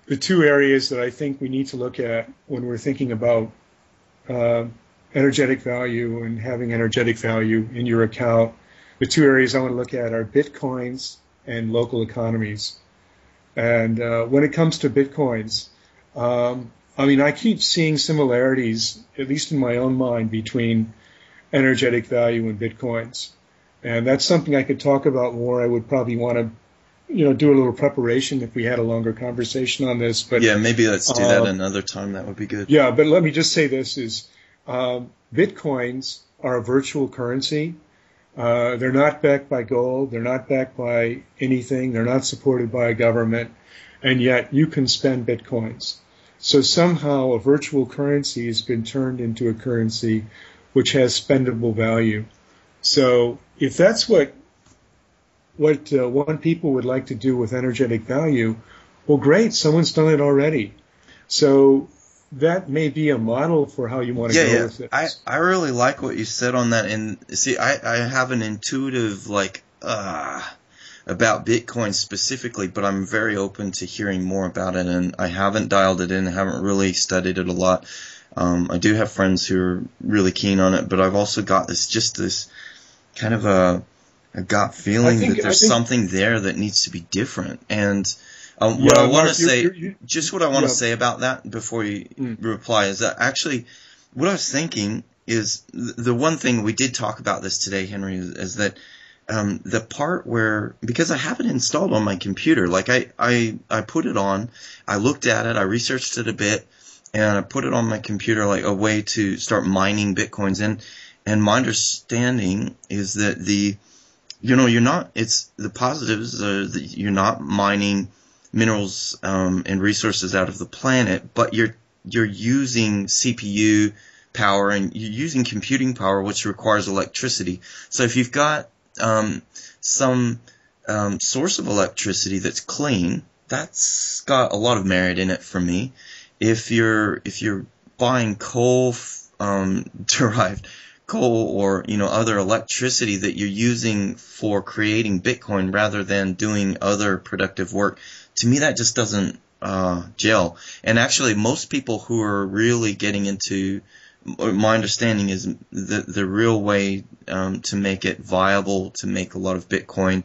the two areas that I think we need to look at when we're thinking about energetic value and having energetic value in your account, the two areas I want to look at are Bitcoins and local economies. And when it comes to Bitcoins, I keep seeing similarities, at least in my own mind, between energetic value and Bitcoins. And that's something I could talk about more. I would probably want to do a little preparation if we had a longer conversation on this. But yeah, maybe let's do that another time. That would be good. Yeah, but let me just say this is Bitcoins are a virtual currency. They're not backed by gold. They're not backed by anything. They're not supported by a government. And yet you can spend Bitcoins. So somehow a virtual currency has been turned into a currency which has spendable value. So if that's what one people would like to do with energetic value, well, great, someone's done it already. So that may be a model for how you want to go with this. I really like what you said on that. And see, I have an intuitive about Bitcoin specifically, but I'm very open to hearing more about it. And I haven't dialed it in. I haven't really studied it a lot. I do have friends who are really keen on it, but I've also got this kind of a gut feeling that there's something there that needs to be different. And what I want to say about that before you reply is that actually what I was thinking is the one thing we did talk about this today, Henry, is that the part where, because I have it installed on my computer, like I put it on, I looked at it, I researched it a bit, and I put it on my computer like a way to start mining Bitcoins. And my understanding is that the positives are that you're not mining minerals and resources out of the planet, but you're using CPU power and you're using computing power, which requires electricity. So if you've got some source of electricity that's clean, that's got a lot of merit in it for me. If you're buying coal derived coal or other electricity that you're using for creating Bitcoin rather than doing other productive work, to me that just doesn't gel. And actually most people who are really getting into, my understanding is the real way to make it viable to make a lot of Bitcoin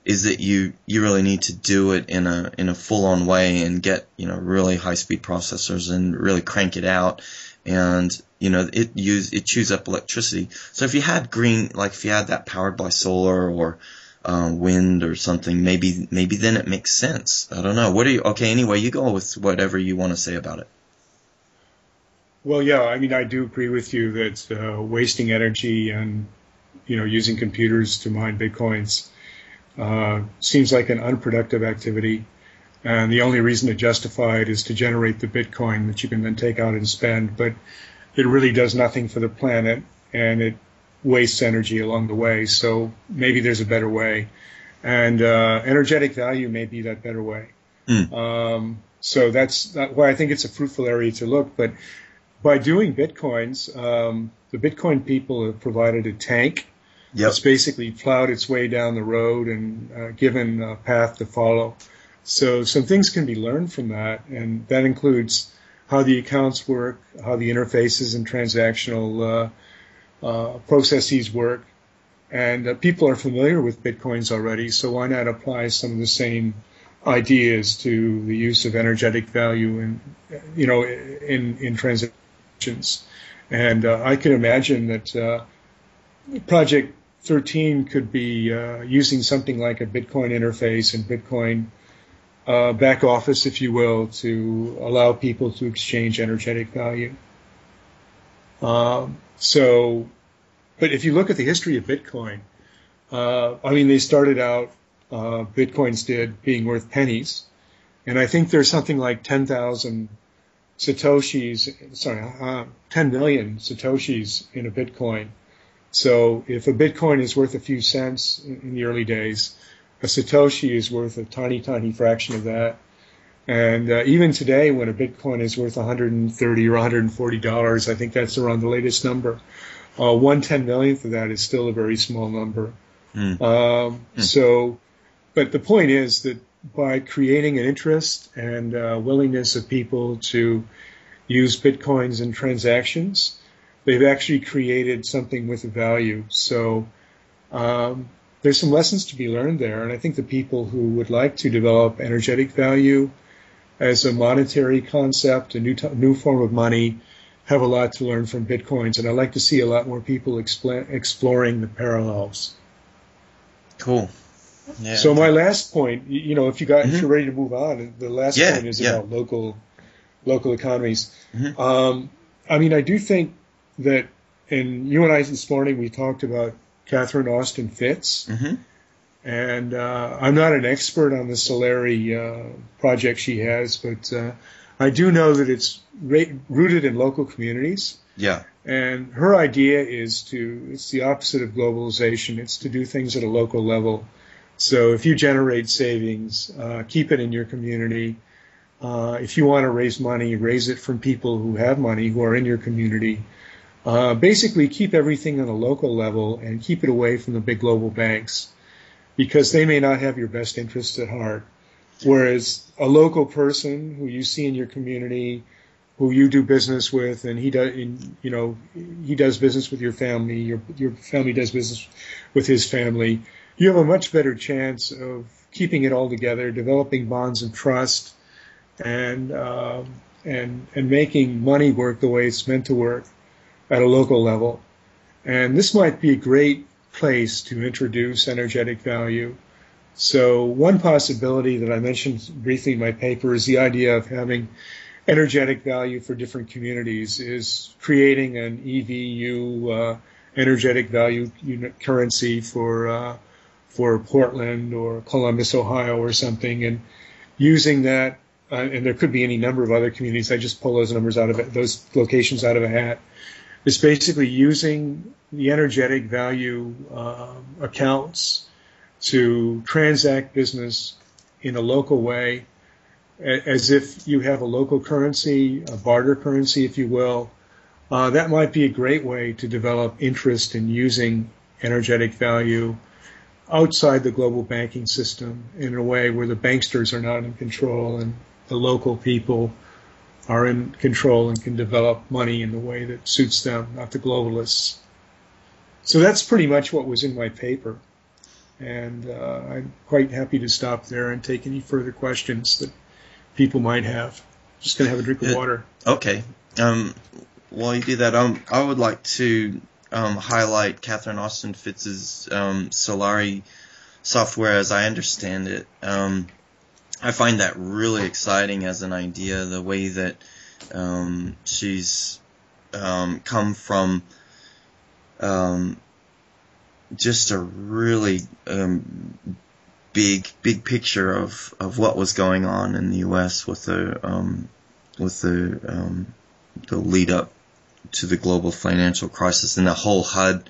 is that you really need to do it in a full-on way and get really high-speed processors and really crank it out. And it chews up electricity. So if you had if you had that powered by solar or wind or something, maybe then it makes sense. I don't know. Anyway, you go with whatever you want to say about it. Well, yeah, I do agree with you that wasting energy and using computers to mine Bitcoins seems like an unproductive activity. And the only reason to justify it is to generate the Bitcoin that you can then take out and spend. But it really does nothing for the planet, and it wastes energy along the way. So maybe there's a better way. And energetic value may be that better way. So that's why I think it's a fruitful area to look. But by doing Bitcoins, the Bitcoin people have provided a tank. Yep. It's basically plowed its way down the road and given a path to follow. So some things can be learned from that, and that includes how the accounts work, how the interfaces and transactional processes work. And people are familiar with Bitcoins already, so why not apply some of the same ideas to the use of energetic value in transactions. And I can imagine that Project 13 could be using something like a Bitcoin interface and Bitcoin back office, if you will, to allow people to exchange energetic value. But if you look at the history of Bitcoin, they started out, Bitcoins did, being worth pennies. And I think there's something like 10,000 Satoshis, 10 million Satoshis in a Bitcoin. So if a Bitcoin is worth a few cents in the early days, a Satoshi is worth a tiny, tiny fraction of that. And even today, when a Bitcoin is worth $130 or $140, I think that's around the latest number, 1/10 millionth of that is still a very small number. But the point is that by creating an interest and willingness of people to use Bitcoins in transactions, they've actually created something with a value. So there's some lessons to be learned there, and I think the people who would like to develop energetic value as a monetary concept, a new form of money, have a lot to learn from Bitcoins, and I'd like to see a lot more people exploring the parallels. Cool. Yeah. So my last point, if you're ready to move on, the last point is about local economies. I do think that, and you and I this morning, we talked about Catherine Austin Fitts, and I'm not an expert on the Solari project she has, but I do know that it's rooted in local communities. Yeah. And her idea it's the opposite of globalization. It's to do things at a local level. So if you generate savings, keep it in your community. If you want to raise money, raise it from people who have money, who are in your community. Basically, keep everything on a local level and keep it away from the big global banks, because they may not have your best interests at heart. Whereas a local person who you see in your community, who you do business with, and he does business with your family, your family does business with his family, you have a much better chance of keeping it all together, developing bonds of trust, and making money work the way it's meant to work at a local level. And this might be a great place to introduce energetic value. So one possibility that I mentioned briefly in my paper is the idea of having energetic value for different communities, is creating an EVU, energetic value unit currency for Portland or Columbus, Ohio or something, and using that, and there could be any number of other communities. I just pull those locations out of a hat. It's basically using the energetic value accounts to transact business in a local way, as if you have a local currency, a barter currency, if you will. That might be a great way to develop interest in using energetic value outside the global banking system in a way where the banksters are not in control and the local people are in control and can develop money in the way that suits them, not the globalists. So that's pretty much what was in my paper. And I'm quite happy to stop there and take any further questions that people might have. Just going to have a drink of water. Okay. While you do that, I would like to highlight Catherine Austin Fitz's Solari software as I understand it. I find that really exciting as an idea, the way that she's come from just a really big picture of what was going on in the U.S. with the lead up to the global financial crisis and the whole HUD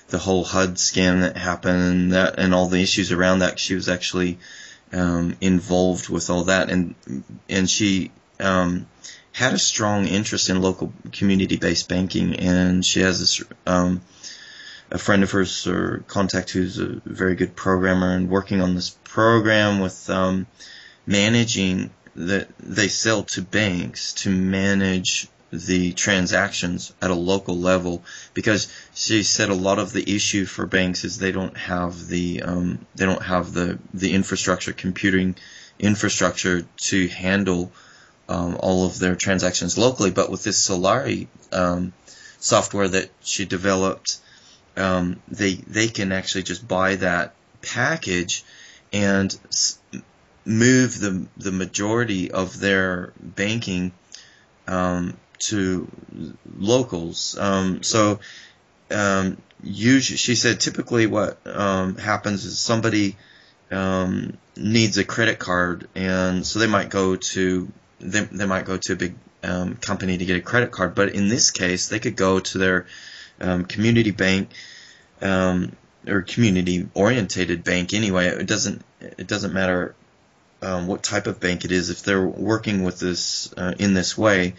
scam that happened and all the issues around that. She was actually involved with all that, and she had a strong interest in local community-based banking, and she has this a friend of hers or contact who's a very good programmer and working on this program with managing that they sell to banks to manage the transactions at a local level, because she said a lot of the issue for banks is they don't have the infrastructure, computing infrastructure to handle all of their transactions locally. But with this Solari software that she developed, they can actually just buy that package and move the majority of their banking to locals. Usually, she said, typically what happens is somebody needs a credit card, and so they might go to a big company to get a credit card. But in this case, they could go to their community bank or community-orientated bank anyway. It doesn't matter what type of bank it is. If they're working with this in this way,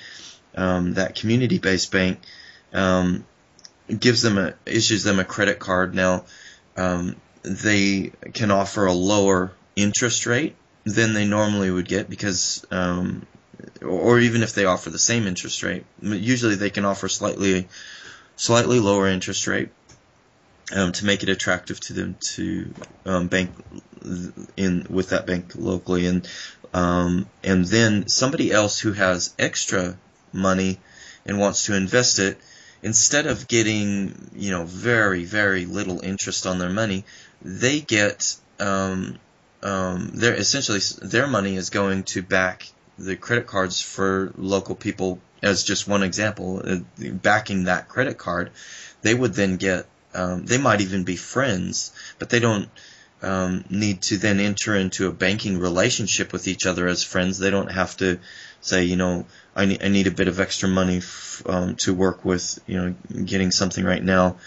that community-based bank issues them a credit card. Now they can offer a lower interest rate than they normally would get because, or even if they offer the same interest rate, usually they can offer slightly lower interest rate to make it attractive to them to bank with that bank locally, and then somebody else who has extra money and wants to invest it, instead of getting very, very little interest on their money, they get their money is going to back the credit cards for local people. As just one example, backing that credit card, they would then get, they might even be friends, but they don't need to then enter into a banking relationship with each other as friends. They don't have to say, I need a bit of extra money to work with, getting something right now.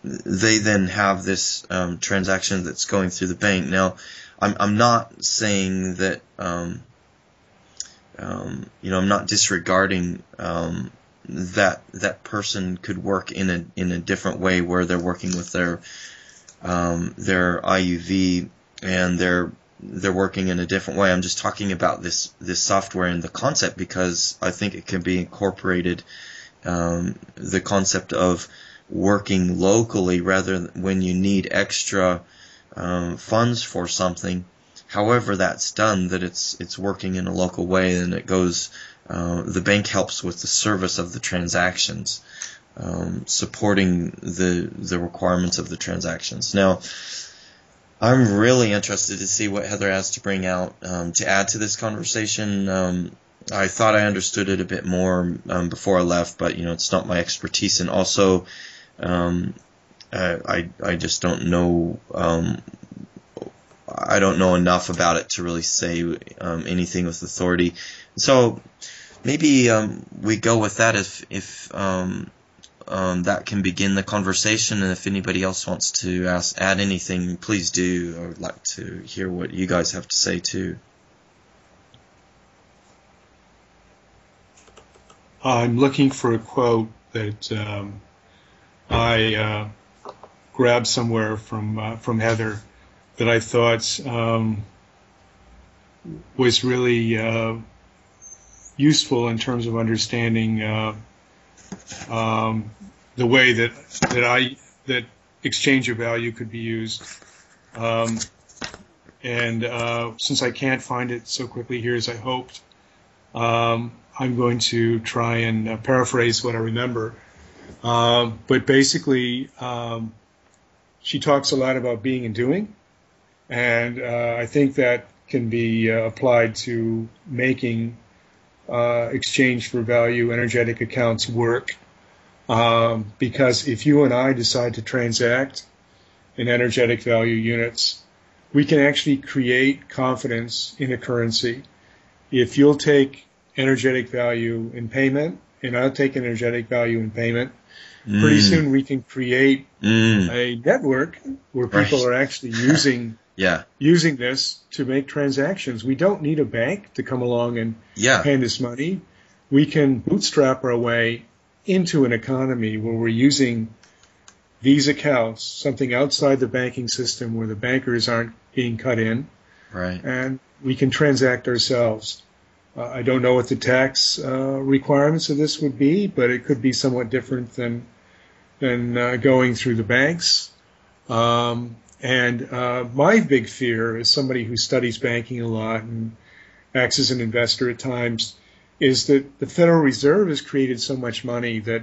They then have this transaction that's going through the bank. Now, I'm not saying that, I'm not disregarding that person could work in a different way where they're working with their IUV and they're working in a different way. I'm just talking about this software and the concept because I think it can be incorporated, the concept of working locally rather than when you need extra funds for something. However that's done, that it's working in a local way, and it goes, the bank helps with the service of the transactions, supporting the requirements of the transactions. Now, I'm really interested to see what Heather has to bring out to add to this conversation. I thought I understood it a bit more before I left, but it's not my expertise, and also I just don't know. I don't know enough about it to really say anything with authority. So maybe we go with that if that can begin the conversation, and if anybody else wants to add anything, please do. I would like to hear what you guys have to say too. I'm looking for a quote that I grabbed somewhere from Heather that I thought was really useful in terms of understanding the way that exchange of value could be used. And since I can't find it so quickly here as I hoped, I'm going to try and paraphrase what I remember. But basically, she talks a lot about being and doing, and I think that can be applied to making exchange for value energetic accounts work. Because if you and I decide to transact in energetic value units, we can actually create confidence in a currency. If you'll take energetic value in payment, and I'll take energetic value in payment, pretty soon we can create a network where people are actually using this to make transactions. We don't need a bank to come along and hand us money. We can bootstrap our way into an economy where we're using these accounts, something outside the banking system where the bankers aren't being cut in, and we can transact ourselves. I don't know what the tax requirements of this would be, but it could be somewhat different than going through the banks. And my big fear, as somebody who studies banking a lot and acts as an investor at times, is that the Federal Reserve has created so much money that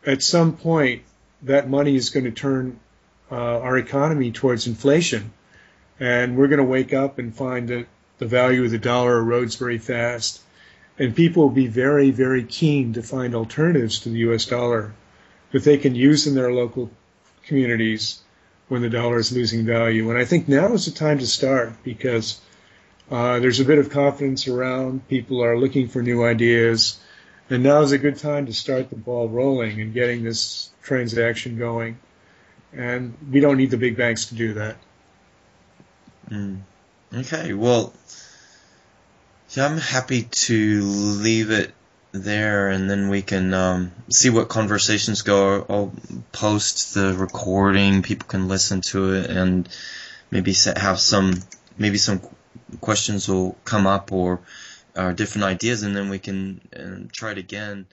at some point that money is going to turn our economy towards inflation. And we're going to wake up and find that the value of the dollar erodes very fast. And people will be very, very keen to find alternatives to the U.S. dollar that they can use in their local communities when the dollar is losing value. And I think now is the time to start, because there's a bit of confidence around. People are looking for new ideas. And now is a good time to start the ball rolling and getting this transaction going. And we don't need the big banks to do that. Okay, well, I'm happy to leave it there, and then we can see what conversations go. I'll post the recording. People can listen to it and maybe have some maybe some questions will come up or different ideas, and then we can try it again.